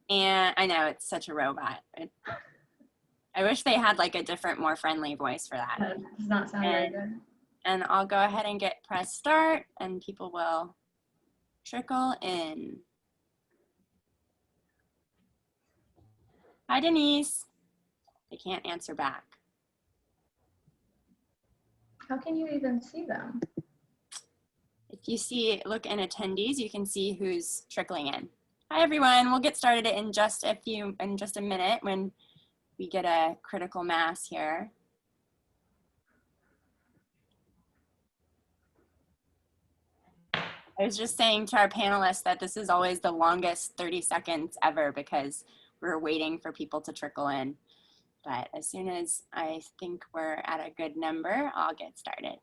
And I know it's such a robot. I wish they had like a different, more friendly voice for that. That does not sound very good. And I'll go ahead and press start, and people will trickle in. Hi, Denise. They can't answer back. How can you even see them? If you see, look in attendees, you can see who's trickling in. Hi, everyone. We'll get started in just a minute when we get a critical mass here. I was just saying to our panelists that this is always the longest 30 seconds ever because we're waiting for people to trickle in. But as soon as I think we're at a good number, I'll get started.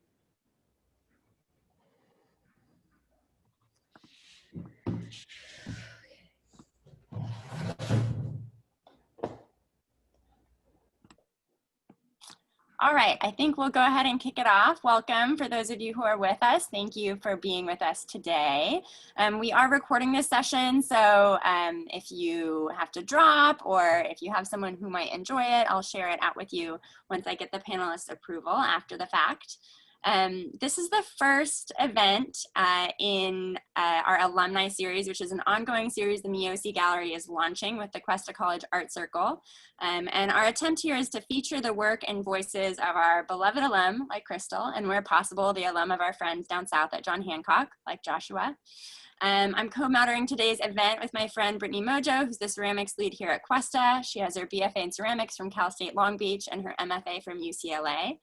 All right, I think we'll go ahead and kick it off. Welcome for those of you who are with us. Thank you for being with us today. We are recording this session, so if you have to drop or if you have someone who might enjoy it, I'll share it out with you once I get the panelists' approval after the fact. This is the first event in our alumni series, which is an ongoing series the Miossi Gallery is launching with the Cuesta College Art Circle. And our attempt here is to feature the work and voices of our beloved alum, like Cristal, and where possible, the alum of our friends down south at John Hancock, like Joshua. I'm co-moderating today's event with my friend Brittany Mojo, who's the ceramics lead here at Cuesta. She has her BFA in ceramics from Cal State Long Beach and her MFA from UCLA.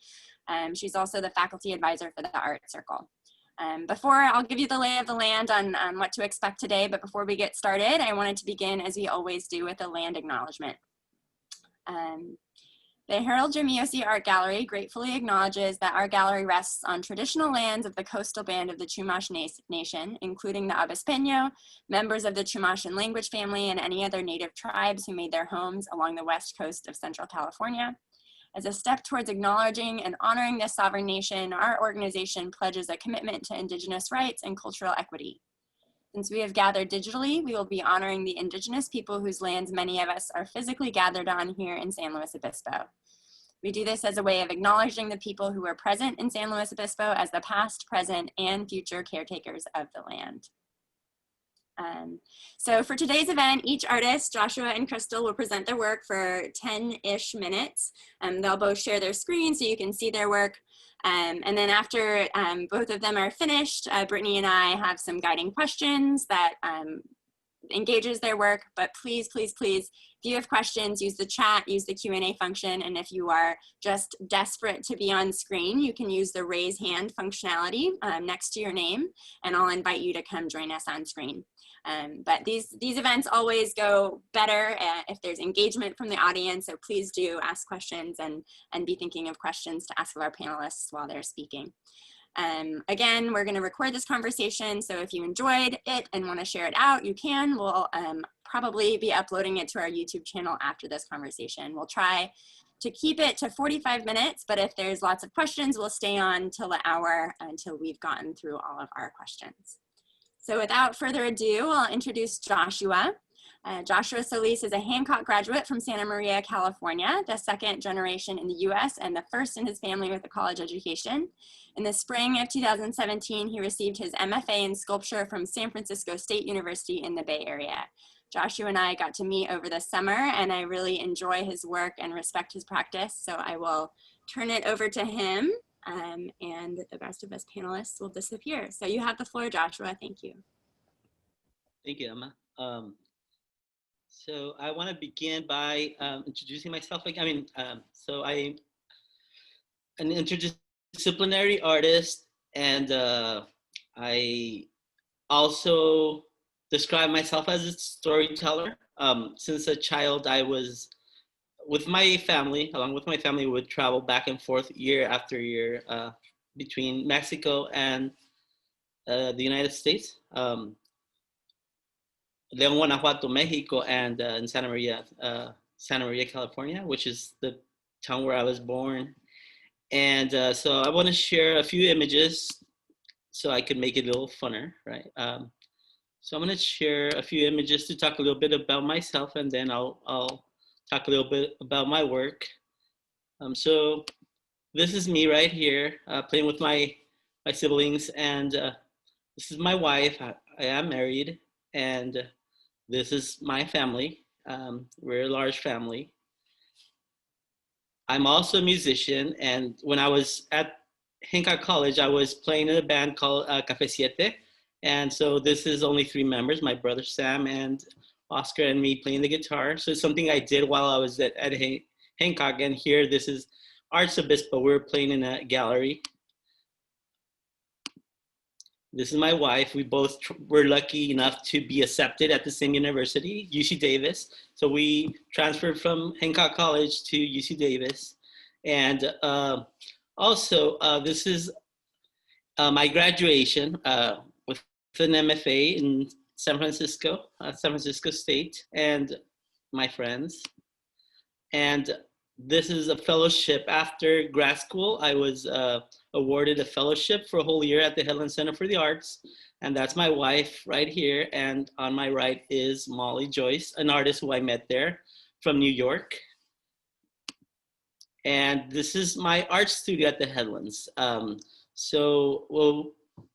She's also the faculty advisor for the Art Circle. Before I'll give you the lay of the land on what to expect today, but before we get started, I wanted to begin as we always do with a land acknowledgement. The Herald Miossi Art Gallery gratefully acknowledges that our gallery rests on traditional lands of the coastal band of the Chumash Nation, including the Obispeño, members of the Chumashan language family, and any other native tribes who made their homes along the west coast of Central California. As a step towards acknowledging and honoring this sovereign nation, our organization pledges a commitment to Indigenous rights and cultural equity. Since we have gathered digitally, we will be honoring the Indigenous people whose lands many of us are physically gathered on here in San Luis Obispo. We do this as a way of acknowledging the people who are present in San Luis Obispo as the past, present, and future caretakers of the land. So for today's event, each artist, Joshua and Cristal, will present their work for 10-ish minutes. They'll both share their screen so you can see their work. And then after both of them are finished, Brittany and I have some guiding questions that engages their work, but please, please, please, if you have questions, use the chat, use the Q&A function, and if you are just desperate to be on screen, you can use the raise hand functionality next to your name, and I'll invite you to come join us on screen. But these events always go better if there's engagement from the audience, so please do ask questions and be thinking of questions to ask of our panelists while they're speaking. Again, we're going to record this conversation, so if you enjoyed it and want to share it out, you can. We'll probably be uploading it to our YouTube channel after this conversation. We'll try to keep it to 45 minutes, but if there's lots of questions, we'll stay on till the hour until we've gotten through all of our questions. So without further ado, I'll introduce Joshua. Joshua Solis is a Hancock graduate from Santa Maria, California, the second generation in the US and the first in his family with a college education. In the spring of 2017, he received his MFA in sculpture from San Francisco State University in the Bay Area. Joshua and I got to meet over the summer, and I really enjoy his work and respect his practice, so I will turn it over to him, and the rest of us panelists will disappear. So you have the floor, Joshua. Thank you. Thank you, Emma. So I want to begin by introducing myself. So I'm an interdisciplinary artist, and I also describe myself as a storyteller. Since a child, I was with my family, along with my family, we would travel back and forth year after year between Mexico and the United States. León, Guanajuato, Mexico, and in Santa Maria, California, which is the town where I was born. And so I want to share a few images so I could make it a little funner, right? So I'm going to share a few images to talk a little bit about myself, and then I'll talk a little bit about my work. So this is me right here, playing with my siblings, and this is my wife. I am married, and this is my family. We're a large family. I'm also a musician, and when I was at Hancock College, I was playing in a band called Cafe Siete. And so this is only 3 members, my brother Sam and Oscar and me playing the guitar. So it's something I did while I was at Hancock. And here, this is Arts Obispo. We're playing in a gallery. This is my wife. We both were lucky enough to be accepted at the same university, UC Davis. So we transferred from Hancock College to UC Davis. And also, this is my graduation with an MFA in San Francisco State, and my friends. And this is a fellowship after grad school. I was awarded a fellowship for a whole year at the Headland Center for the Arts. And that's my wife right here. And on my right is Molly Joyce, an artist who I met there from New York. And this is my art studio at the Headlands.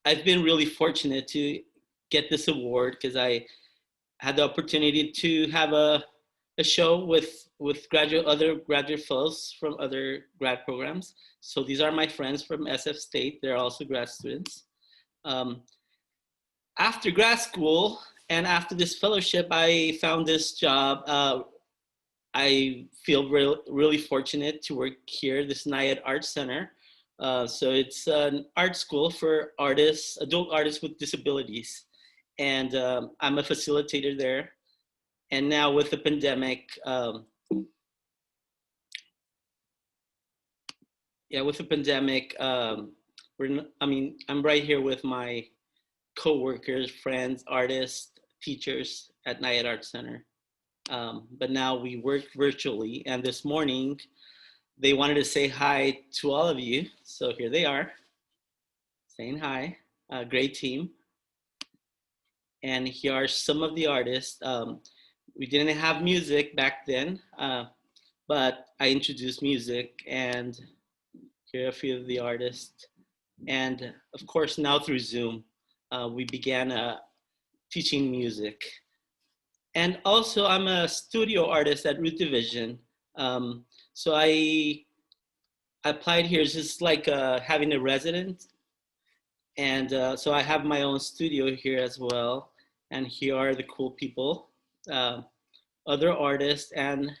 I've been really fortunate to get this award because I had the opportunity to have a show with other graduate fellows from other grad programs. So these are my friends from SF State. They're also grad students. After grad school and after this fellowship, I found this job. I feel really fortunate to work here, this NIAD Art Center. So it's an art school for artists, adult artists with disabilities. And I'm a facilitator there. And now with the pandemic, I'm right here with my coworkers, friends, artists, teachers at NIAD Art Center. But now we work virtually. And this morning, they wanted to say hi to all of you. So here they are, saying hi. Great team. And here are some of the artists. We didn't have music back then, but I introduced music, and here are a few of the artists. And of course, now through Zoom, we began teaching music. And also, I'm a studio artist at Root Division. So I applied here. It's just like having a resident. And so I have my own studio here as well. And here are the cool people, other artists, and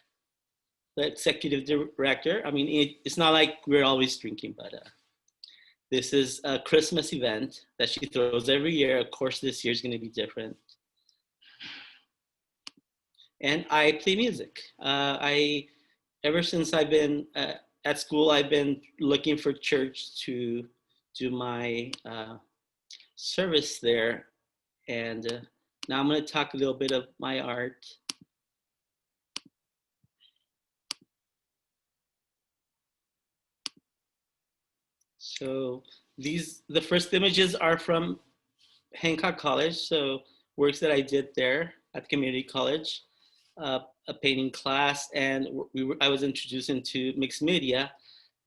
the executive director. I mean, it's not like we're always drinking, but this is a Christmas event that she throws every year. Of course, this year is going to be different. And I play music. Ever since I've been at school, I've been looking for church to do my service there. And now I'm going to talk a little bit of my art. So the first images are from Hancock College. So works that I did there at community college, a painting class, and I was introduced into mixed media.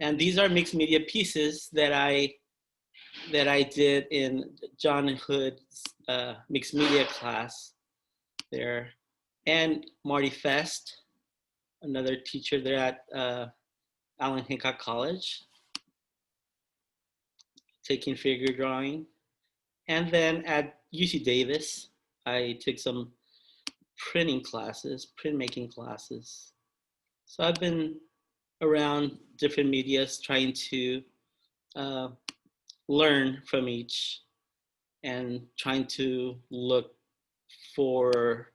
And these are mixed media pieces that I did in John Hood's mixed media class there. And Marty Fest, another teacher there at Allen Hancock College, taking figure drawing. And then at UC Davis, I took some printmaking classes. So I've been around different medias trying to learn from each and trying to look for,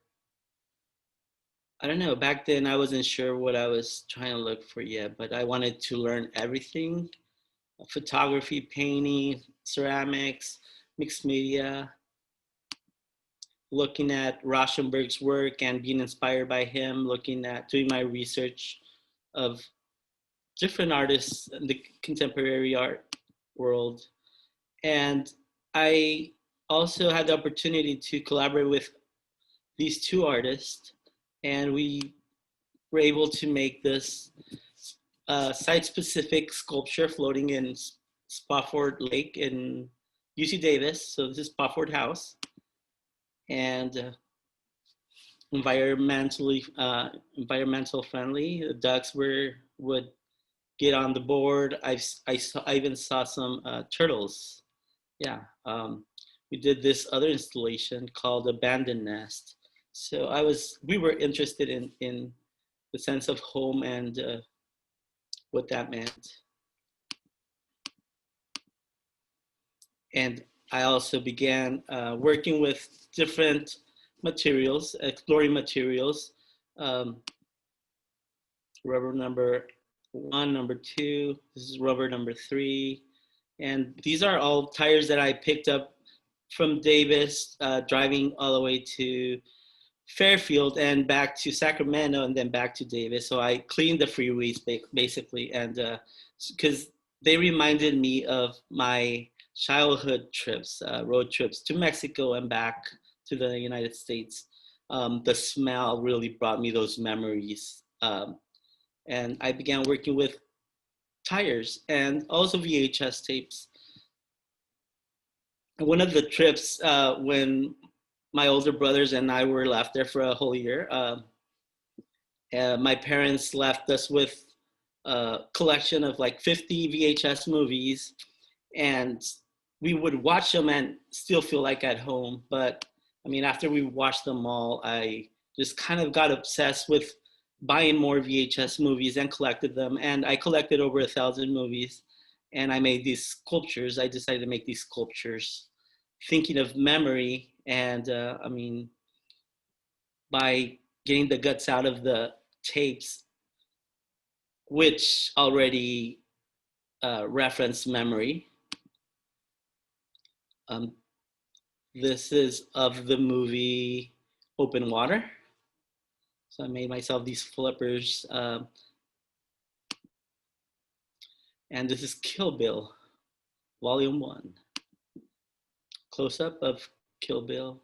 I don't know, back then I wasn't sure what I was trying to look for yet, but I wanted to learn everything: photography, painting, ceramics, mixed media, looking at Rauschenberg's work and being inspired by him, looking at doing my research of different artists in the contemporary art world. And I also had the opportunity to collaborate with these two artists, and we were able to make this site-specific sculpture floating in Spofford Lake in UC Davis. So this is Spofford House, and environmental friendly. The ducks would get on the board. I even saw some turtles. Yeah, we did this other installation called Abandoned Nest. So we were interested in the sense of home and what that meant. And I also began working with different materials, exploring materials. Rubber number 1, number 2, this is rubber number 3. And these are all tires that I picked up from Davis, driving all the way to Fairfield and back to Sacramento and then back to Davis. So I cleaned the freeways basically, and because they reminded me of my childhood trips, road trips to Mexico and back to the United States. The smell really brought me those memories. And I began working with tires and also VHS tapes. One of the trips when my older brothers and I were left there for a whole year, my parents left us with a collection of like 50 VHS movies, and we would watch them and still feel like at home. But I mean, after we watched them all, I just kind of got obsessed with buying more VHS movies and collected them. And I collected over 1,000 movies, and I made these sculptures. I decided to make these sculptures thinking of memory. And I mean, by getting the guts out of the tapes, which already reference memory. This is of the movie Open Water. So I made myself these flippers. And this is Kill Bill, Volume 1. Close-up of Kill Bill.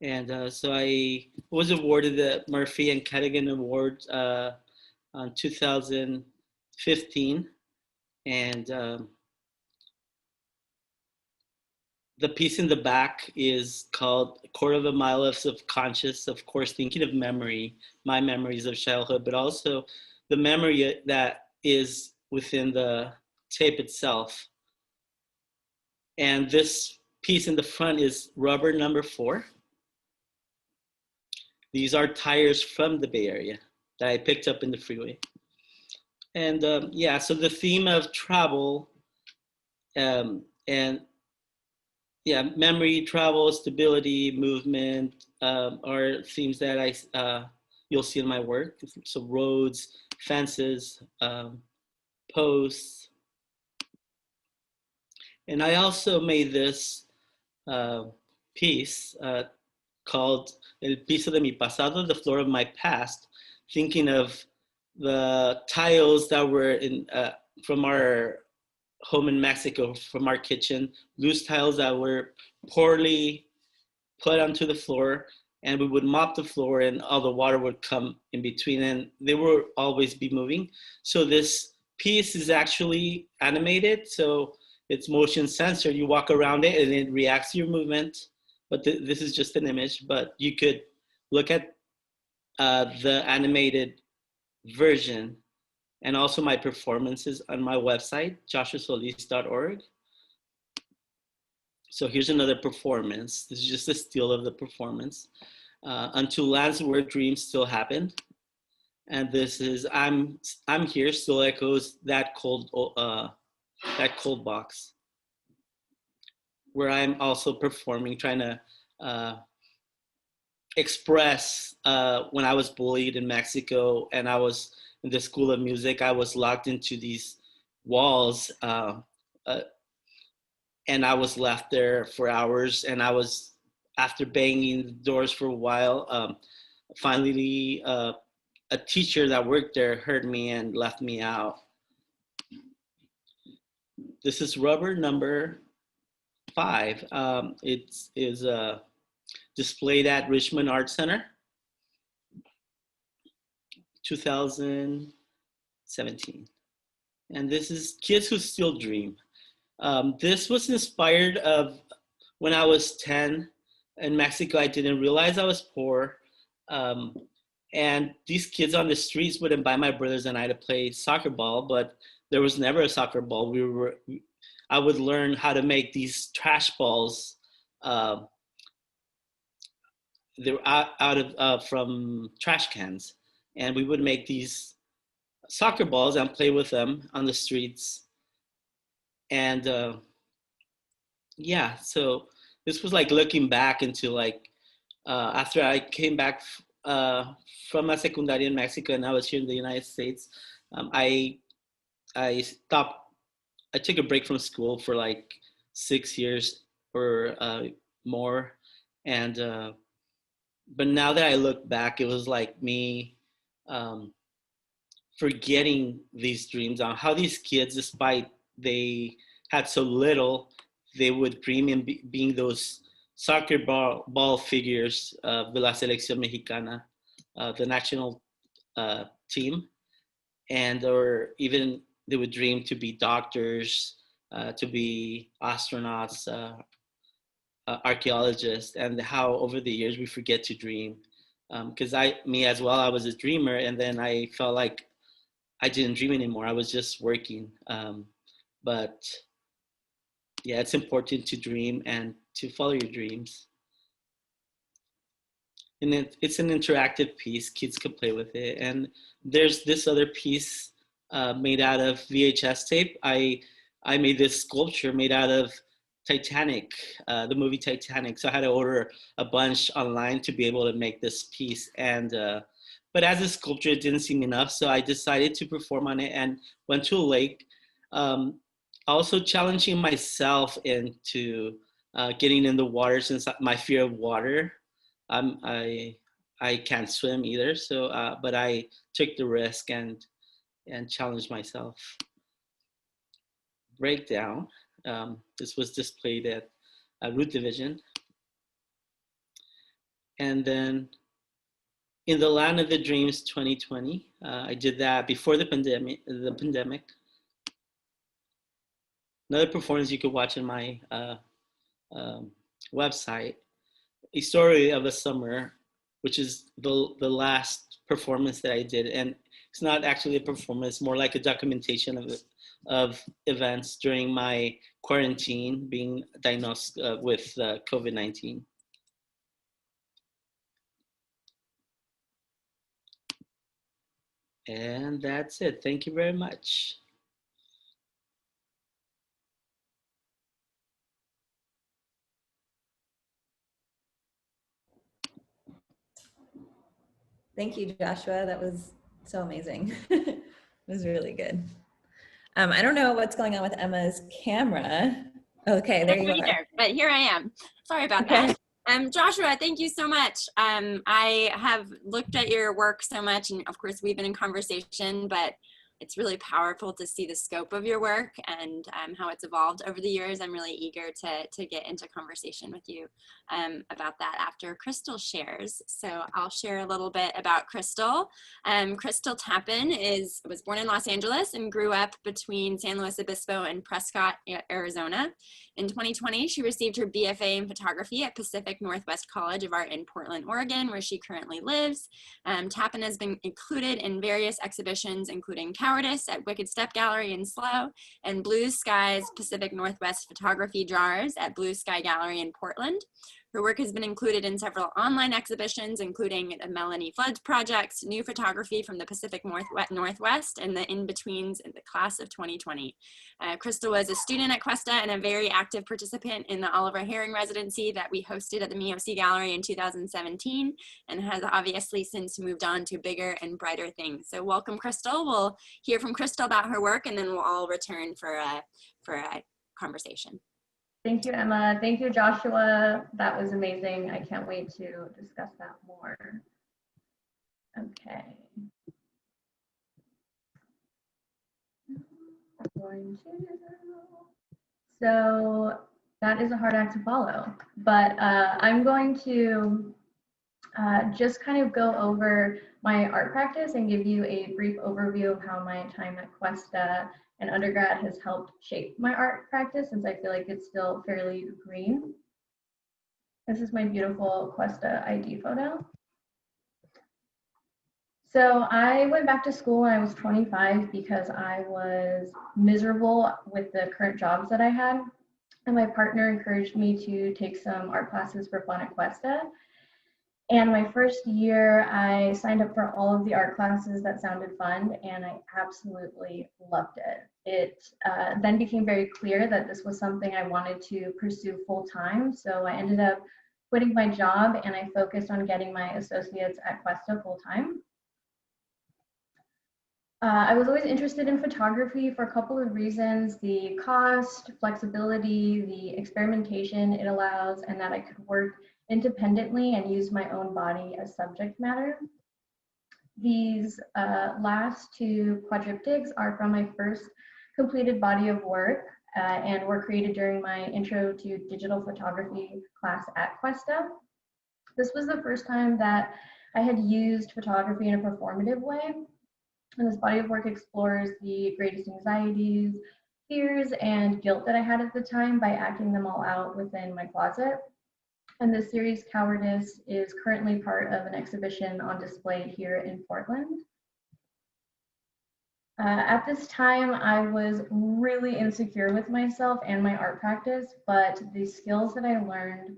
And so I was awarded the Murphy and Cadogan Award on 2015. And the piece in the back is called A Quarter of a Mile of Subconscious, of course, thinking of memory, my memories of childhood, but also the memory that is within the tape itself. And this piece in the front is rubber number 4. These are tires from the Bay Area that I picked up in the freeway. And yeah, so the theme of travel and yeah, memory, travel, stability, movement are themes that you'll see in my work. So roads, fences, posts. And I also made this piece called El Piso de Mi Pasado, the floor of my past, thinking of the tiles that were in from our home in Mexico, from our kitchen, loose tiles that were poorly put onto the floor, and we would mop the floor and all the water would come in between, and they would always be moving. So this piece is actually animated, so it's motion sensor. You walk around it and it reacts to your movement, but this is just an image, but you could look at the animated version and also my performances on my website, joshuasolis.org. So here's another performance. This is just a still of the performance. Until Land's Word Dreams Still Happened. And this is I'm Here still echoes that cold box, where I'm also performing, trying to express when I was bullied in Mexico and I was in the School of Music. I was locked into these walls and I was left there for hours, and I was, after banging the doors for a while, finally a teacher that worked there heard me and left me out. This is rubber number 5. It is displayed at Richmond Art Center, 2017. And this is Kids Who Still Dream. This was inspired of when I was 10 in Mexico. I didn't realize I was poor. And these kids on the streets would invite my brothers and I to play soccer ball, but there was never a soccer ball. I would learn how to make these trash balls. They were out of from trash cans, and we would make these soccer balls and play with them on the streets. And yeah, so this was like looking back into like after I came back from my secundaria in Mexico and I was here in the United States. I stopped. I took a break from school for like 6 years or more, and but now that I look back, it was like me forgetting these dreams on how these kids, despite they had so little, they would dream in being those soccer ball figures of la selección mexicana, the national team, and or even they would dream to be doctors, to be astronauts, archaeologists, and how over the years we forget to dream. Because me as well, I was a dreamer, and then I felt like I didn't dream anymore. I was just working. But yeah, it's important to dream and to follow your dreams. And it's an interactive piece. Kids can play with it. And there's this other piece made out of VHS tape. I made this sculpture made out of Titanic, the movie Titanic. So I had to order a bunch online to be able to make this piece. And but as a sculpture, it didn't seem enough. So I decided to perform on it and went to a lake. Also challenging myself into getting in the water, since my fear of water. I can't swim either. So but I took the risk and challenged myself. Breakdown. This was displayed at Root Division. And then in the Land of the Dreams 2020, I did that before the pandemic. Another performance you could watch on my website, A Story of a Summer, which is the last performance that I did. And it's not actually a performance, more like a documentation of events during my quarantine, being diagnosed with COVID-19. And that's it. Thank you very much. Thank you, Joshua. That was so amazing. It was really good. I don't know what's going on with Emma's camera. Okay, there you are. But here I am. Sorry about that. Joshua, thank you so much. I have looked at your work so much, and of course we've been in conversation, but it's really powerful to see the scope of your work and how it's evolved over the years. I'm really eager to get into conversation with you about that after Cristal shares. So I'll share a little bit about Cristal. Cristal Tappan was born in Los Angeles and grew up between San Luis Obispo and Prescott, Arizona. In 2020, she received her BFA in photography at Pacific Northwest College of Art in Portland, Oregon, where she currently lives. Tappan has been included in various exhibitions, including Cowardice at Wicked Step Gallery in SLO, and Blue Sky's Pacific Northwest Photography Jars at Blue Sky Gallery in Portland. Her work has been included in several online exhibitions, including the Melanie Floods Projects, New Photography from the Pacific Northwest, and the In-Betweens in the class of 2020. Cristal was a student at Cuesta and a very active participant in the Oliver Herring residency that we hosted at the Miossi Gallery in 2017, and has obviously since moved on to bigger and brighter things. So welcome, Cristal. We'll hear from Cristal about her work, and then we'll all return for a conversation. Thank you, Emma. Thank you, Joshua. That was amazing. I can't wait to discuss that more. Okay. So that is a hard act to follow, but I'm going to just kind of go over my art practice and give you a brief overview of how my time at Cuesta and undergrad has helped shape my art practice, since I feel like it's still fairly green. This is my beautiful Cuesta ID photo. So I went back to school when I was 25 because I was miserable with the current jobs that I had. And my partner encouraged me to take some art classes for fun at Cuesta. And my first year, I signed up for all of the art classes that sounded fun, and I absolutely loved it. It then became very clear that this was something I wanted to pursue full time. So I ended up quitting my job and I focused on getting my associates at Cuesta full time. I was always interested in photography for a couple of reasons: the cost, flexibility, the experimentation it allows, and that I could work independently and use my own body as subject matter. These last two quadriptychs are from my first completed body of work and were created during my Intro to Digital Photography class at Cuesta. This was the first time that I had used photography in a performative way. And this body of work explores the greatest anxieties, fears, and guilt that I had at the time by acting them all out within my closet. And this series, Cowardice, is currently part of an exhibition on display here in Portland. At this time, I was really insecure with myself and my art practice, but the skills that I learned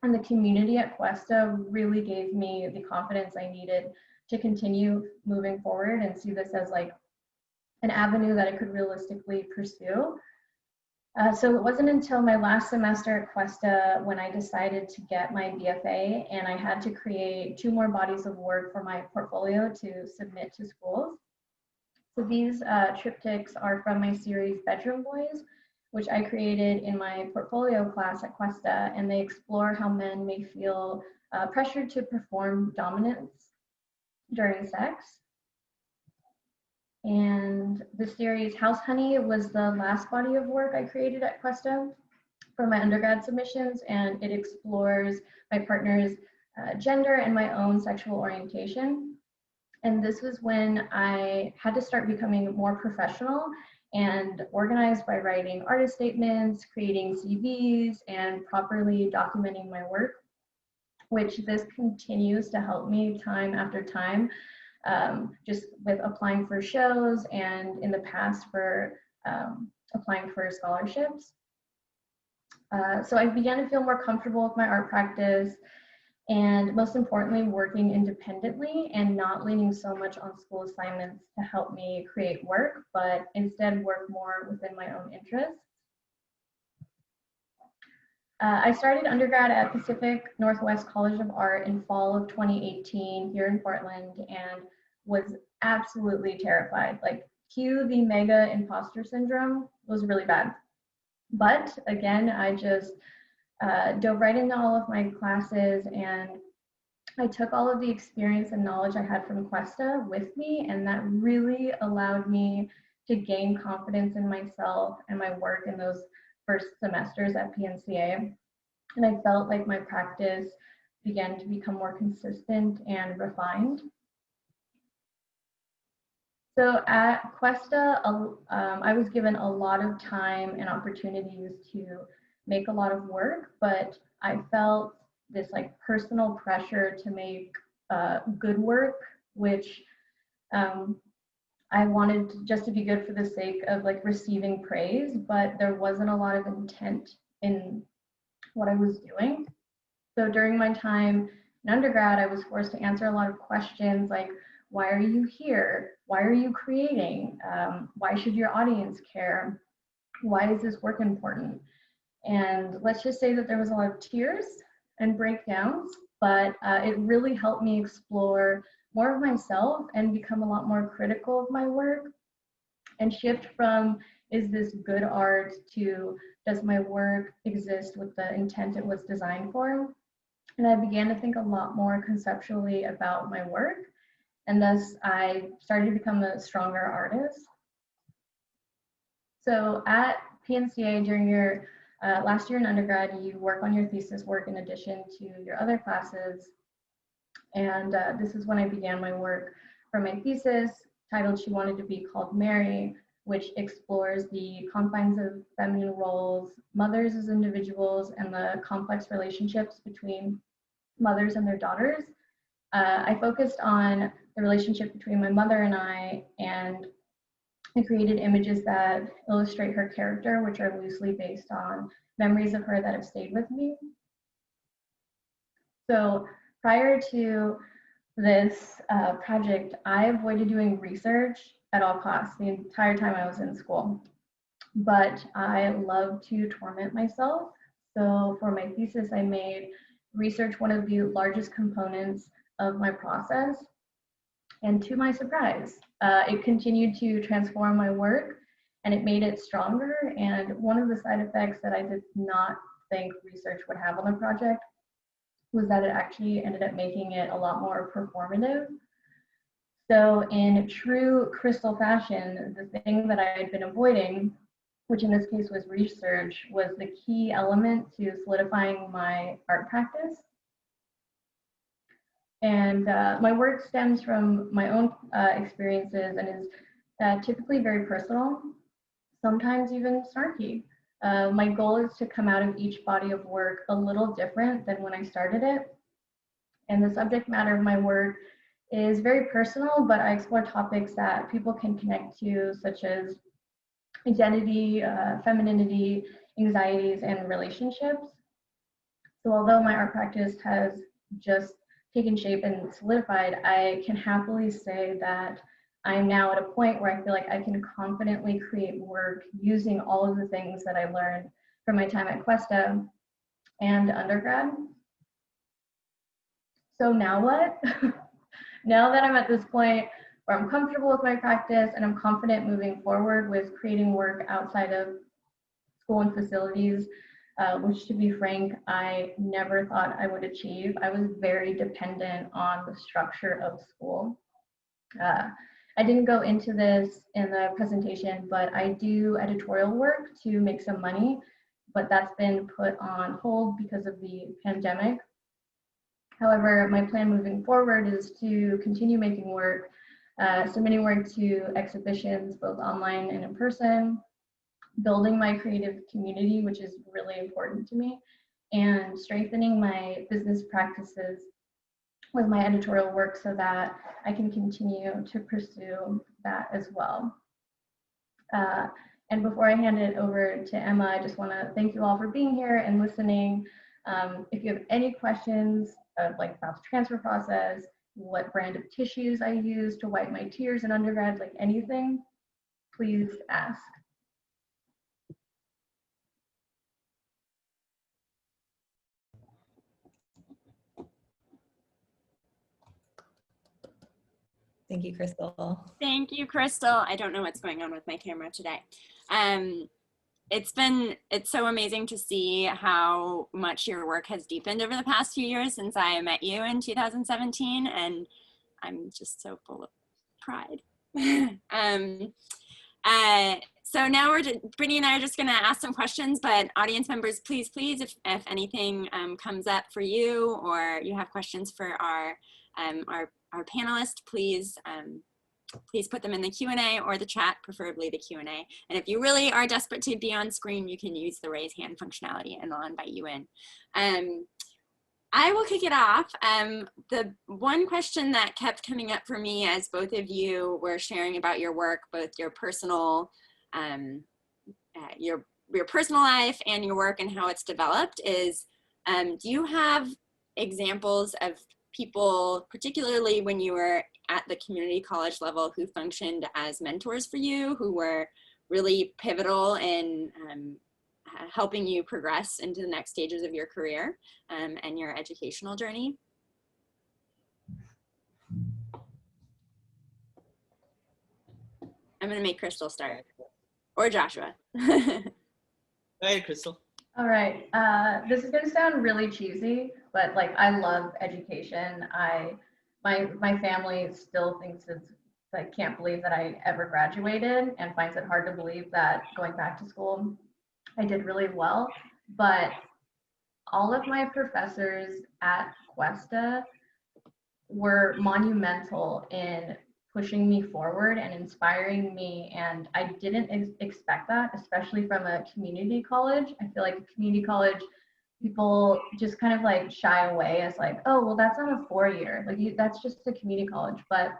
and the community at Cuesta really gave me the confidence I needed to continue moving forward and see this as like an avenue that I could realistically pursue. So it wasn't until my last semester at Cuesta when I decided to get my BFA, and I had to create 2 more bodies of work for my portfolio to submit to schools. So these triptychs are from my series Bedroom Boys, which I created in my portfolio class at Cuesta, and they explore how men may feel pressured to perform dominance during sex. And the series House Honey was the last body of work I created at Cuesta for my undergrad submissions, and it explores my partner's gender and my own sexual orientation. And this was when I had to start becoming more professional and organized by writing artist statements, creating CVs, and properly documenting my work, which this continues to help me time after time, just with applying for shows and in the past for applying for scholarships. So I began to feel more comfortable with my art practice, and most importantly, working independently and not leaning so much on school assignments to help me create work, but instead work more within my own interests. I started undergrad at Pacific Northwest College of Art in fall of 2018 here in Portland, and was absolutely terrified. Like, cue the mega imposter syndrome was really bad. But again, I just dove right into all of my classes, and I took all of the experience and knowledge I had from Cuesta with me, and that really allowed me to gain confidence in myself and my work in those first semesters at PNCA. And I felt like my practice began to become more consistent and refined. So at Cuesta, I was given a lot of time and opportunities to make a lot of work, but I felt this like personal pressure to make good work, which I wanted just to be good for the sake of like receiving praise, but there wasn't a lot of intent in what I was doing. So during my time in undergrad, I was forced to answer a lot of questions like, why are you here? Why are you creating? Why should your audience care? Why is this work important? And let's just say that there was a lot of tears and breakdowns, but it really helped me explore more of myself and become a lot more critical of my work and shift from, is this good art, to, does my work exist with the intent it was designed for? And I began to think a lot more conceptually about my work, and thus I started to become a stronger artist. So at PNCA during your last year in undergrad, you work on your thesis work in addition to your other classes. And this is when I began my work for my thesis, titled She Wanted to Be Called Mary, which explores the confines of feminine roles, mothers as individuals, and the complex relationships between mothers and their daughters. I focused on the relationship between my mother and I created images that illustrate her character, which are loosely based on memories of her that have stayed with me. So prior to this project, I avoided doing research at all costs the entire time I was in school. But I love to torment myself. So for my thesis, I made research one of the largest components of my process. And to my surprise, it continued to transform my work and it made it stronger. And one of the side effects that I did not think research would have on the project was that it actually ended up making it a lot more performative. So in true Cristal fashion, the thing that I had been avoiding, which in this case was research, was the key element to solidifying my art practice. And my work stems from my own experiences and is typically very personal, sometimes even snarky. My goal is to come out of each body of work a little different than when I started it. And the subject matter of my work is very personal, but I explore topics that people can connect to, such as identity, femininity, anxieties, and relationships. So although my art practice has just taken shape and solidified, I can happily say that I am now at a point where I feel like I can confidently create work using all of the things that I learned from my time at Cuesta and undergrad. So now what? Now that I'm at this point where I'm comfortable with my practice and I'm confident moving forward with creating work outside of school and facilities, which to be frank, I never thought I would achieve. I was very dependent on the structure of school. I didn't go into this in the presentation, but I do editorial work to make some money, but that's been put on hold because of the pandemic. However, my plan moving forward is to continue making work, submitting work to exhibitions, both online and in person, building my creative community, which is really important to me, and strengthening my business practices with my editorial work so that I can continue to pursue that as well. And before I hand it over to Emma, I just want to thank you all for being here and listening. If you have any questions like about the transfer process, what brand of tissues I use to wipe my tears in undergrad, like anything, please ask. Thank you, Cristal. Thank you, Cristal. I don't know what's going on with my camera today. It's so amazing to see how much your work has deepened over the past few years since I met you in 2017, and I'm just so full of pride. So now Brittany and I are just going to ask some questions, but audience members, please, if anything comes up for you or you have questions for our panelists, please put them in the Q&A or the chat, preferably the Q&A. And if you really are desperate to be on screen, you can use the raise hand functionality and I'll invite you in. I will kick it off. The one question that kept coming up for me as both of you were sharing about your work, both your personal, your personal life and your work and how it's developed is, do you have examples of people, particularly when you were at the community college level, who functioned as mentors for you, who were really pivotal in helping you progress into the next stages of your career and your educational journey? I'm gonna make Cristal start, or Joshua. Go ahead, Cristal. All right, this is gonna sound really cheesy, but like I love education. My family still thinks it's like can't believe that I ever graduated and finds it hard to believe that going back to school I did really well. but all of my professors at Cuesta were monumental in pushing me forward and inspiring me. And I didn't expect that, especially from a community college. I feel like a community college, people just kind of like shy away as like, oh, well, that's not a 4-year, like that's just a community college. But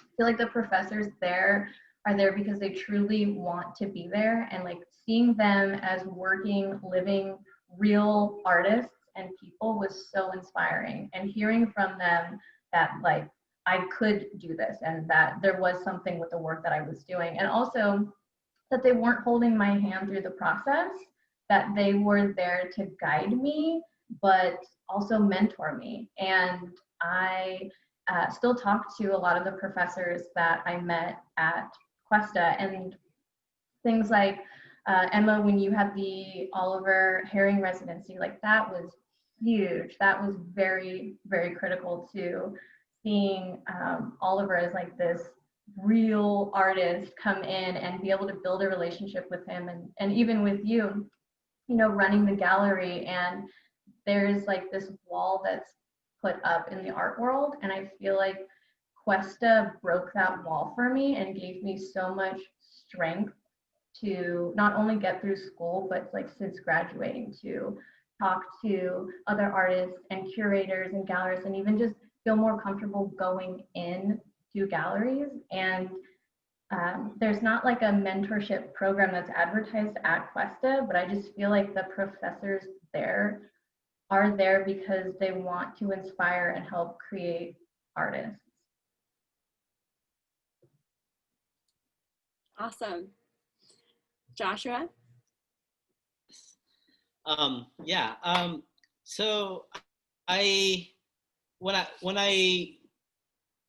I feel like the professors there are there because they truly want to be there, and like seeing them as working, living, real artists and people was so inspiring. And hearing from them that like I could do this and that there was something with the work that I was doing, and also that they weren't holding my hand through the process, that they were there to guide me, but also mentor me. And I still talk to a lot of the professors that I met at Cuesta, and things like Emma, when you had the Oliver Herring residency, like that was huge. That was very, very critical to seeing Oliver as like this real artist come in and be able to build a relationship with him, and even with you, you know, running the gallery. And there's like this wall that's put up in the art world, and I feel like Cuesta broke that wall for me and gave me so much strength to not only get through school, but like since graduating, to talk to other artists and curators and galleries, and even just feel more comfortable going in to galleries. And there's not like a mentorship program that's advertised at Cuesta, but I just feel like the professors there are there because they want to inspire and help create artists. Awesome. Joshua? Yeah. So when I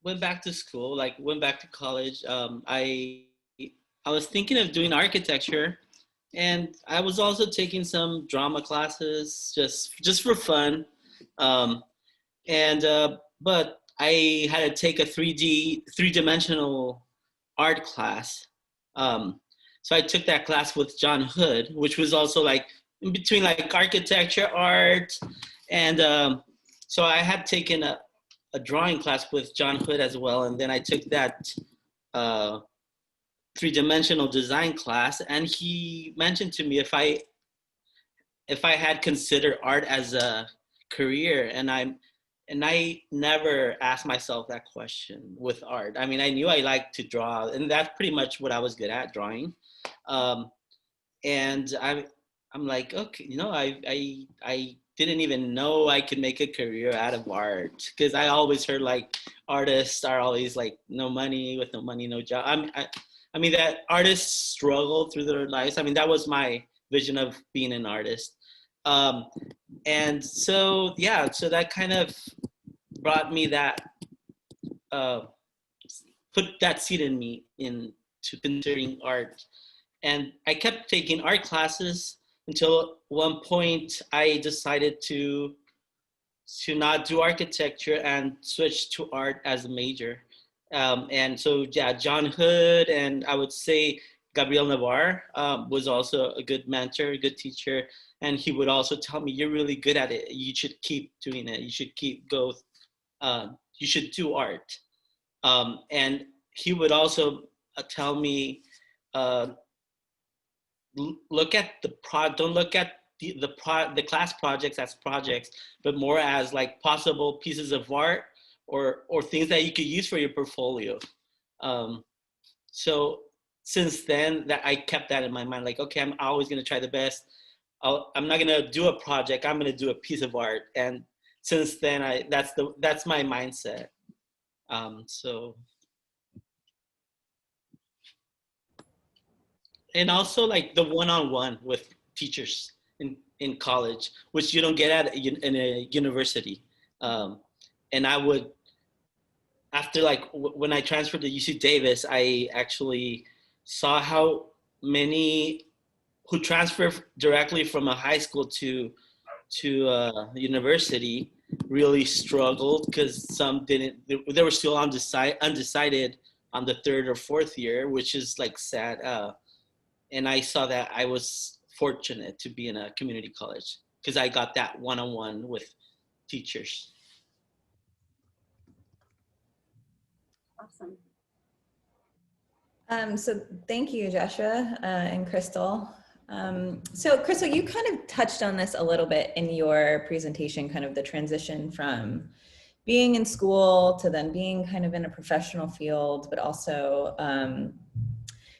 went back to school, like went back to college, I was thinking of doing architecture, and I was also taking some drama classes just for fun. But I had to take a three-dimensional art class. So I took that class with John Hood, which was also like in between like architecture, art, and so I had taken a drawing class with John Hood as well, and then I took that three-dimensional design class, and he mentioned to me if I had considered art as a career, and I never asked myself that question with art. I mean, I knew I liked to draw, and that's pretty much what I was good at, drawing. And I'm like, okay, you know, I didn't even know I could make a career out of art, because I always heard like artists are always like no money, with no money, no job. I mean that artists struggle through their lives. I mean, that was my vision of being an artist. And so, yeah, so that kind of brought me that, put that seed in me into considering art. And I kept taking art classes until one point I decided to not do architecture and switch to art as a major. And so, yeah, John Hood, and I would say Gabriel Navarre was also a good mentor, a good teacher. And he would also tell me, you're really good at it. You should keep doing it. You should you should do art. And he would also tell me, look at don't look at the class projects as projects, but more as like possible pieces of art or things that you could use for your portfolio. So since then, that I kept that in my mind, like, okay, I'm always gonna try the best. I'm not gonna do a project, I'm gonna do a piece of art. And since then, that's my mindset. So, and also like the one-on-one with teachers in college, which you don't get in a university. And I would, after like when I transferred to UC Davis, I actually saw how many who transfer directly from a high school to university really struggled, because some didn't. They were still undecided on the third or fourth year, which is like sad. And I saw that I was fortunate to be in a community college because I got that one-on-one with teachers. Awesome. So thank you, Joshua and Crystal. So Crystal, you kind of touched on this a little bit in your presentation, kind of the transition from being in school to then being kind of in a professional field, but also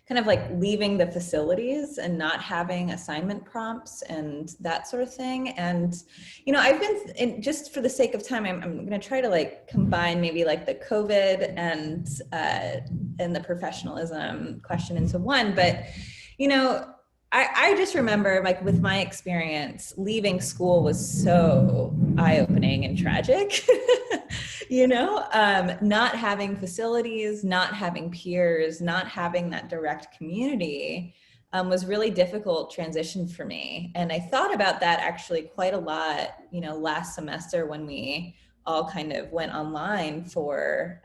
kind of like leaving the facilities and not having assignment prompts and that sort of thing. And, you know, I've been, just for the sake of time, I'm going to try to like combine maybe like the COVID and the professionalism question into one. But, you know, I just remember, like, with my experience, leaving school was so eye-opening and tragic, you know, not having facilities, not having peers, not having that direct community was really difficult transition for me. And I thought about that actually quite a lot, you know, last semester when we all kind of went online for,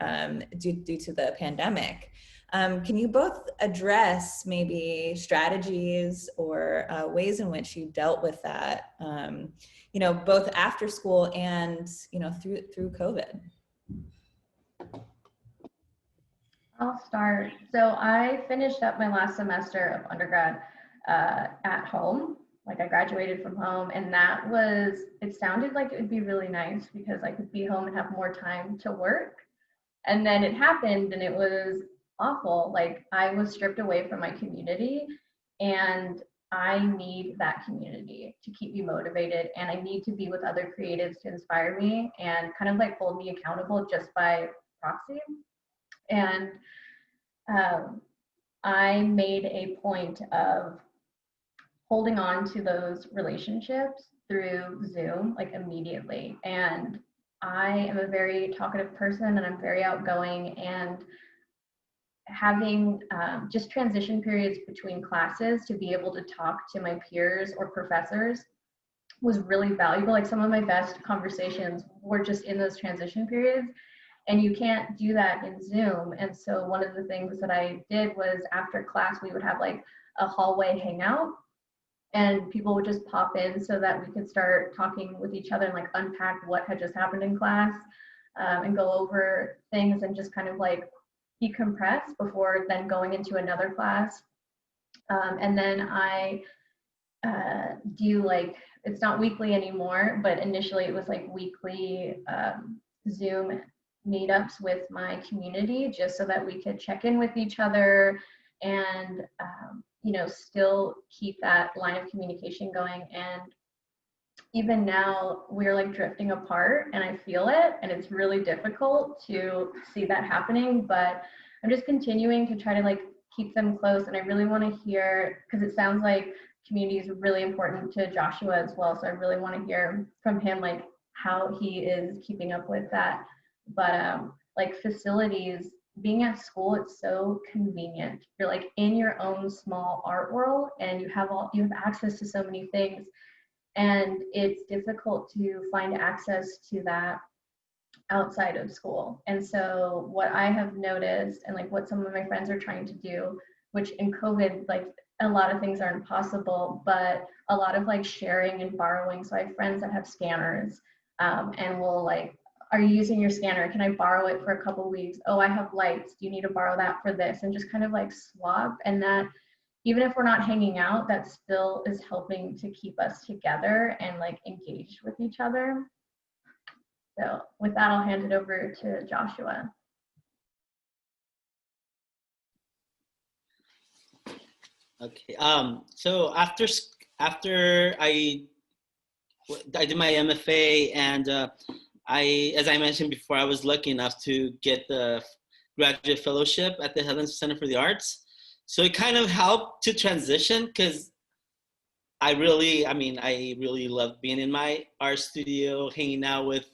due to the pandemic. Can you both address maybe strategies or ways in which you dealt with that, you know, both after school and, you know, through COVID? I'll start. So I finished up my last semester of undergrad at home. Like, I graduated from home, and that was, it sounded like it would be really nice because I could be home and have more time to work. And then it happened, and it was awful. Like, I was stripped away from my community, and I need that community to keep me motivated, and I need to be with other creatives to inspire me and kind of like hold me accountable just by proxy. And I made a point of holding on to those relationships through Zoom, like, immediately. And I am a very talkative person, and I'm very outgoing, and having just transition periods between classes to be able to talk to my peers or professors was really valuable. Like, some of my best conversations were just in those transition periods, and you can't do that in Zoom. And so one of the things that I did was, after class, we would have like a hallway hangout, and people would just pop in so that we could start talking with each other and like unpack what had just happened in class, and go over things and just kind of like decompress before then going into another class. And then I do, like, it's not weekly anymore, but initially it was like weekly Zoom meetups with my community, just so that we could check in with each other and you know, still keep that line of communication going. And even now, we're like drifting apart, and I feel it, and it's really difficult to see that happening, but I'm just continuing to try to like keep them close. And I really want to hear, because it sounds like community is really important to Joshua as well, so I really want to hear from him like how he is keeping up with that. But like, facilities, being at school, it's so convenient. You're like in your own small art world, and you have access to so many things, and it's difficult to find access to that outside of school. And so what I have noticed, and like what some of my friends are trying to do, which in COVID, like, a lot of things aren't possible, but a lot of like sharing and borrowing. So I have friends that have scanners, and will like, are you using your scanner? Can I borrow it for a couple of weeks? Oh, I have lights. Do you need to borrow that for this? And just kind of like swap. And that, even if we're not hanging out, that still is helping to keep us together and like engaged with each other. So with that, I'll hand it over to Joshua. Okay. So after I did my MFA, and as I mentioned before, I was lucky enough to get the graduate fellowship at the Helen Center for the Arts. So it kind of helped to transition, because I really love being in my art studio, hanging out with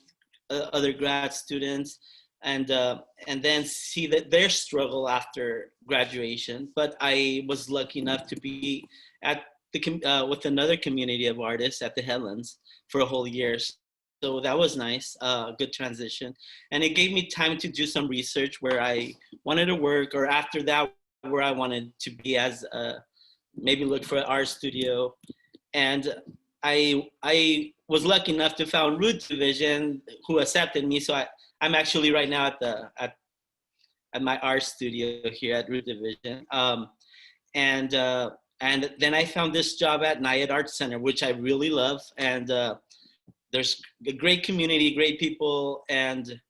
other grad students, and then see that their struggle after graduation. But I was lucky enough to be at the with another community of artists at the Headlands for a whole year. So that was nice, good transition. And it gave me time to do some research where I wanted to work, or after that, where I wanted to be as a maybe look for an art studio. And I was lucky enough to found Root Division, who accepted me. So I'm actually right now at my art studio here at Root Division. And then I found this job at Nayad Art Center, which I really love. And there's a great community, great people, and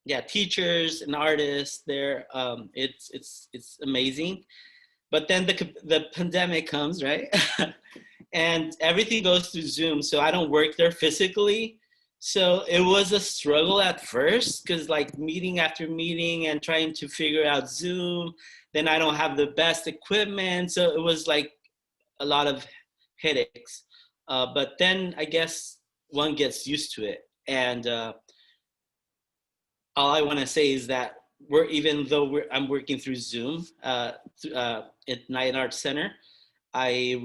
yeah, teachers and artists there. It's amazing. But then the pandemic comes, right? And everything goes through Zoom. So I don't work there physically. So it was a struggle at first, because like meeting after meeting and trying to figure out Zoom. Then I don't have the best equipment. So it was like a lot of headaches. But then I guess one gets used to it. And all I want to say is that even though I'm working through Zoom at Nayad Art Center, I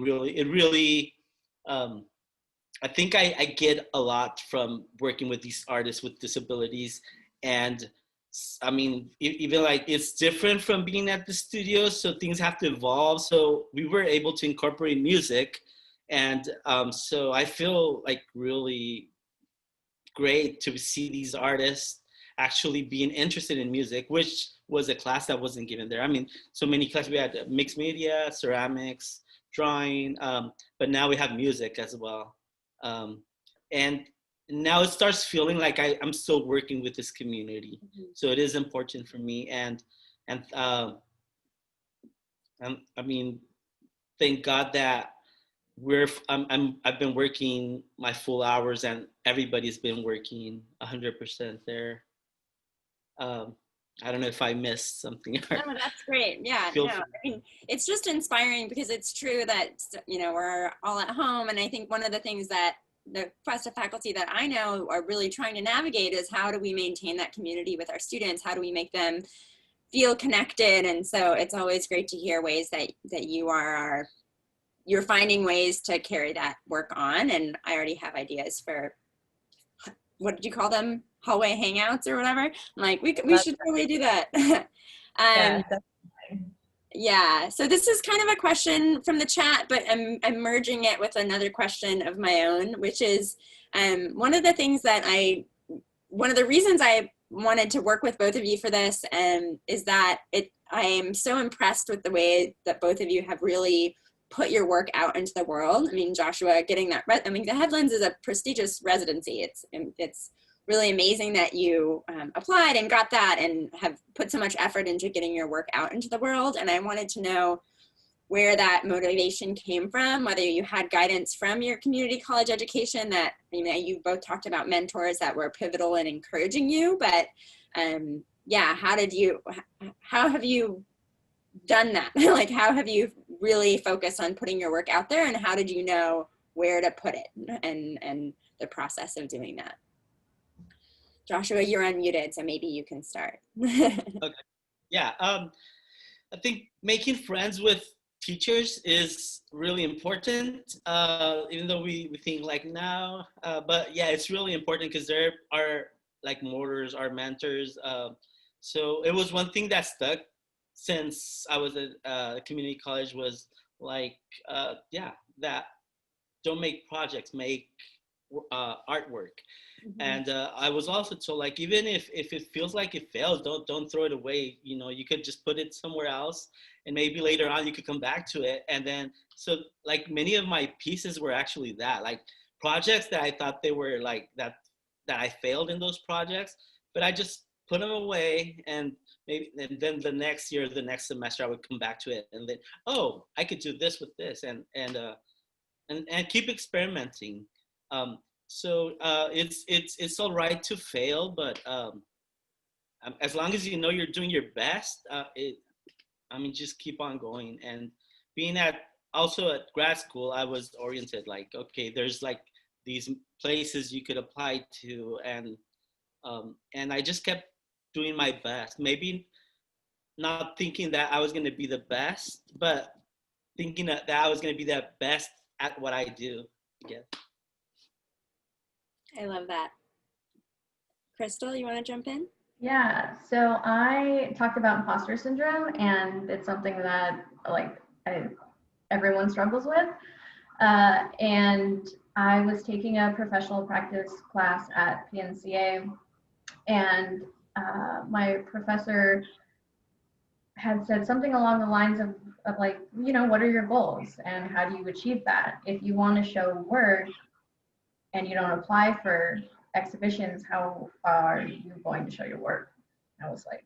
think I get a lot from working with these artists with disabilities. And I mean, even like it's different from being at the studio, so things have to evolve. So we were able to incorporate music. And so I feel like really great to see these artists actually being interested in music, which was a class that wasn't given there. I mean, so many classes, we had mixed media, ceramics, drawing, but now we have music as well. And now it starts feeling like I'm still working with this community. Mm-hmm. So it is important for me. And I mean, thank God that I've been working my full hours, and everybody's been working 100% there. I don't know if I missed something. No, that's great. Yeah, no, I mean, it's just inspiring, because it's true that, you know, we're all at home. And I think one of the things that the Cuesta faculty that I know are really trying to navigate is, how do we maintain that community with our students? How do we make them feel connected? And so it's always great to hear ways that you're finding ways to carry that work on. And I already have ideas for, what did you call them? Hallway hangouts or whatever. I'm like, we should totally do that. Yeah, so this is kind of a question from the chat, but I'm merging it with another question of my own, which is one of the reasons I wanted to work with both of you for this is that I am so impressed with the way that both of you have really put your work out into the world. I mean, Joshua, getting that, I mean, the Headlands is a prestigious residency. It's really amazing that you applied and got that and have put so much effort into getting your work out into the world. And I wanted to know where that motivation came from, whether you had guidance from your community college education that, you know, you both talked about mentors that were pivotal in encouraging you, but yeah, how have you done that? Like, how have you really focused on putting your work out there, and how did you know where to put it and the process of doing that? Joshua, you're unmuted, so maybe you can start. Okay. Yeah, I think making friends with teachers is really important, even though we think like now, but yeah, it's really important, because there are like mortars, our mentors. So it was one thing that stuck since I was at community college, was like, yeah, that don't make projects, make artwork. Mm-hmm. And I was also told, like, even if it feels like it fails, don't throw it away. You know, you could just put it somewhere else, and maybe later on you could come back to it. And then, so like many of my pieces were actually that, like projects that I thought they were like that I failed in those projects, but I just put them away, and then the next year, the next semester, I would come back to it, and then, oh, I could do this with this, and keep experimenting. So it's all right to fail, but as long as you know you're doing your best, just keep on going. And being also at grad school, I was oriented like, okay, there's like these places you could apply to, and I just kept doing my best. Maybe not thinking that I was going to be the best, but thinking that I was going to be the best at what I do. Yeah. I love that. Cristal, you want to jump in? Yeah, so I talked about imposter syndrome, and it's something that, like, everyone struggles with. And I was taking a professional practice class at PNCA, and my professor had said something along the lines of like, you know, what are your goals and how do you achieve that? If you want to show work and you don't apply for exhibitions, how are you going to show your work? I was like,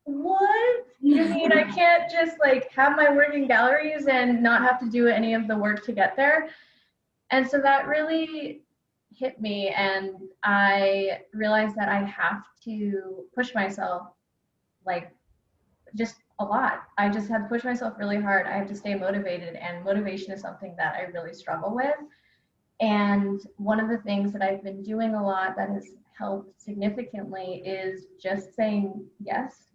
what? You mean I can't just like have my work in galleries and not have to do any of the work to get there? And so that really hit me, and I realized that I have to push myself like just a lot. I just have to push myself really hard. I have to stay motivated, and motivation is something that I really struggle with. And one of the things that I've been doing a lot that has helped significantly is just saying yes.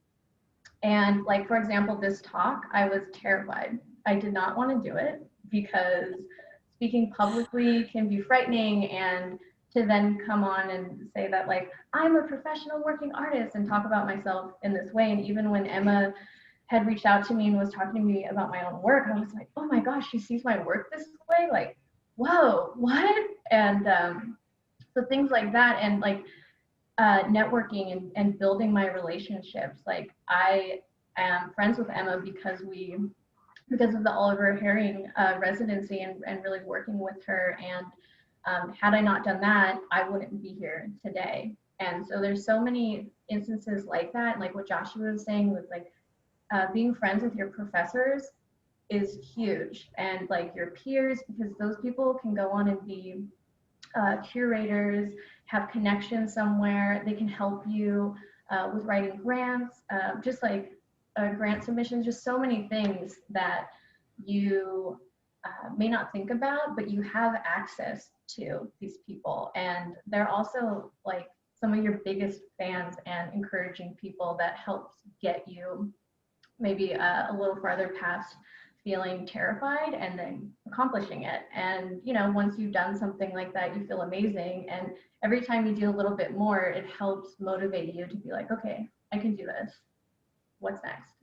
And like, for example, this talk, I was terrified. I did not want to do it because speaking publicly can be frightening, and to then come on and say that like, I'm a professional working artist and talk about myself in this way. And even when Emma had reached out to me and was talking to me about my own work, I was like, oh my gosh, she sees my work this way? Like, whoa, what? And so things like that, and like networking and building my relationships. Like I am friends with Emma because of the Oliver Herring residency and really working with her. And had I not done that, I wouldn't be here today. And so there's so many instances like that. Like what Joshua was saying with like being friends with your professors is huge, and like your peers, because those people can go on and be curators, have connections somewhere. They can help you with writing grants, just like grant submissions, just so many things that you may not think about, but you have access to these people. And they're also like some of your biggest fans and encouraging people that helps get you maybe a little farther past feeling terrified and then accomplishing it. And you know, once you've done something like that, you feel amazing, and every time you do a little bit more, it helps motivate you to be like, okay, I can do this. What's next?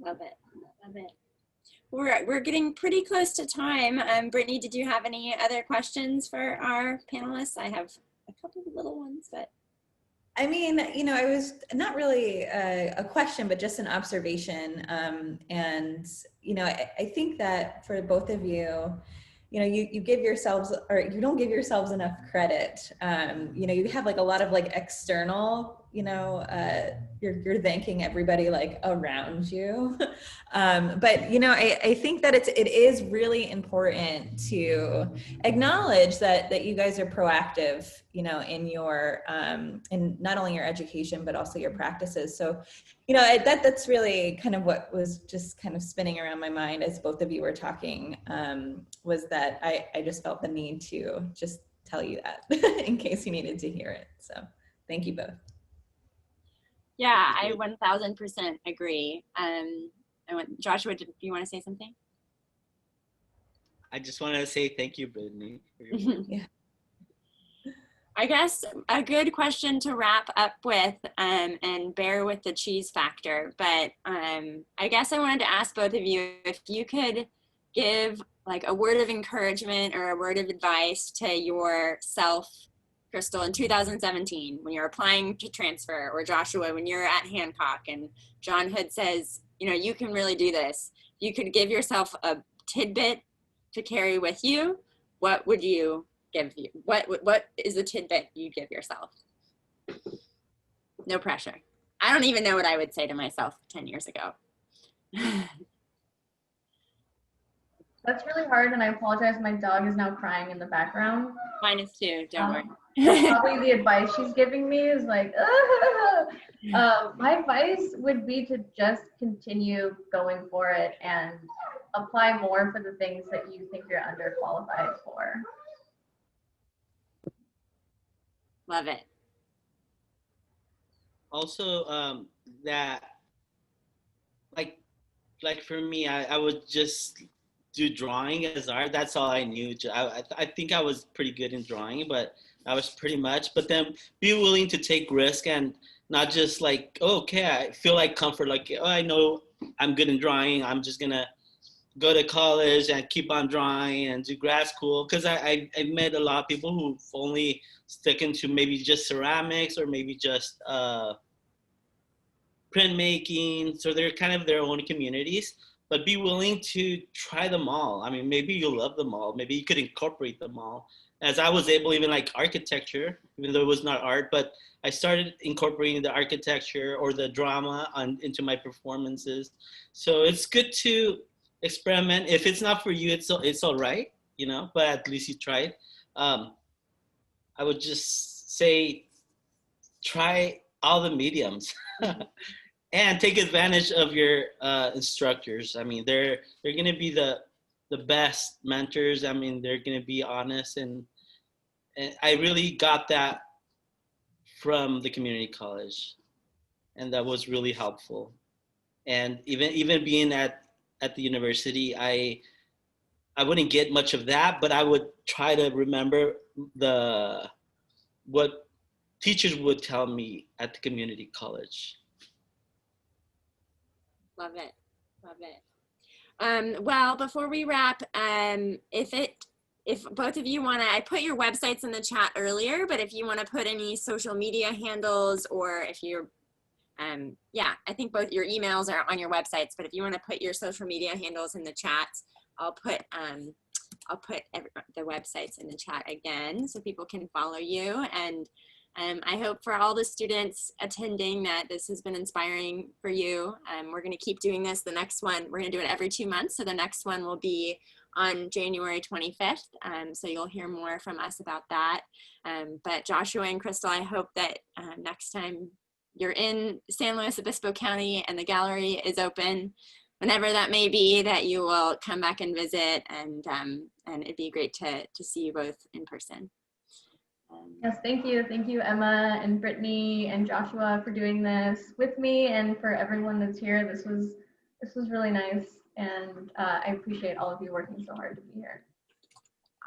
Love it. Love it. We're getting pretty close to time. Brittany, did you have any other questions for our panelists? I have a couple of little ones, but. I mean, you know, I was not really a question, but just an observation. And, you know, I think that for both of you, you know, you give yourselves, or you don't give yourselves enough credit. You know, you have like a lot of like external, you know, you're thanking everybody like around you. But, you know, I think that it is really important to acknowledge that you guys are proactive, you know, in your, in not only your education, but also your practices. So, you know, that's really kind of what was just kind of spinning around my mind as both of you were talking, was that I just felt the need to just tell you that in case you needed to hear it. So thank you both. Yeah, I 1000% agree. Joshua, do you want to say something? I just want to say thank you, Brittany. For your work. Yeah. I guess a good question to wrap up with, and bear with the cheese factor, but I guess I wanted to ask both of you if you could give like a word of encouragement or a word of advice to yourself, Cristal, in 2017 when you're applying to transfer, or Joshua when you're at Hancock and John Hood says, you know, you can really do this. You could give yourself a tidbit to carry with you. What would you give you? What is the tidbit you give yourself? No pressure. I don't even know what I would say to myself 10 years ago. That's really hard, and I apologize. My dog is now crying in the background. Mine is too, don't worry. Probably the advice she's giving me is like, my advice would be to just continue going for it and apply more for the things that you think you're underqualified for. Love it. Also, that like for me, I would just do drawing as art. That's all I knew. I think I was pretty good in drawing, but that was pretty much. But then be willing to take risk and not just like, oh, okay, I feel like comfort, like, oh, I know I'm good in drawing, I'm just gonna go to college and keep on drawing and do grad school, because I met a lot of people who've only sticking to maybe just ceramics or maybe just printmaking. So they're kind of their own communities, but be willing to try them all. I mean, maybe you'll love them all. Maybe you could incorporate them all. As I was able, even like architecture, even though it was not art, but I started incorporating the architecture or the drama into my performances. So it's good to experiment. If it's not for you, it's all right, you know, but at least you tried. I would just say try all the mediums. And take advantage of your instructors. I mean, they're going to be the best mentors. I mean, they're going to be honest, and I really got that from the community college, and that was really helpful. And even being at the university, I wouldn't get much of that, but I would try to remember what teachers would tell me at the community college. Love it. Love it. Well, before we wrap, if both of you want to, I put your websites in the chat earlier, but if you want to put any social media handles, or if you're, yeah, I think both your emails are on your websites, but if you want to put your social media handles in the chat, I'll put the websites in the chat again so people can follow you. And I hope for all the students attending that this has been inspiring for you. We're going to keep doing this. The next one, we're going to do it every 2 months. So the next one will be on January 25th. So you'll hear more from us about that. But Joshua and Cristal, I hope that next time you're in San Luis Obispo County and the gallery is open, whenever that may be, that you will come back and visit, and it'd be great to see you both in person. Yes, thank you. Thank you, Emma and Brittany and Joshua, for doing this with me, and for everyone that's here. This was really nice, and I appreciate all of you working so hard to be here.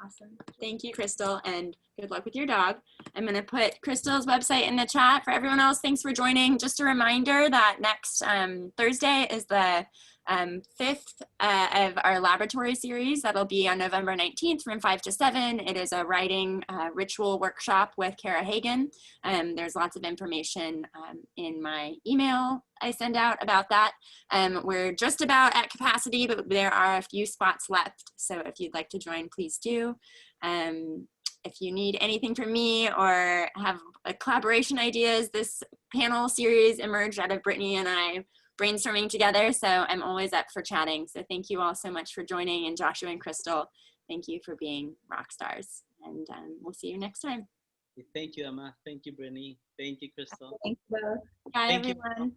Awesome. Thank you, Cristal, and good luck with your dog. I'm going to put Cristal's website in the chat. For everyone else, thanks for joining. Just a reminder that next Thursday is the 5th of our laboratory series. That'll be on November 19th from 5 to 7. It is a writing ritual workshop with Kara Hagan. There's lots of information in my email I send out about that. We're just about at capacity, but there are a few spots left. So if you'd like to join, please do. If you need anything from me or have collaboration ideas, this panel series emerged out of Brittany and I brainstorming together. So I'm always up for chatting. So thank you all so much for joining, and Joshua and Cristal, thank you for being rock stars. And we'll see you next time. Thank you, Emma. Thank you, Brittany. Thank you, Cristal. Thank you both. Bye, Thank you. everyone.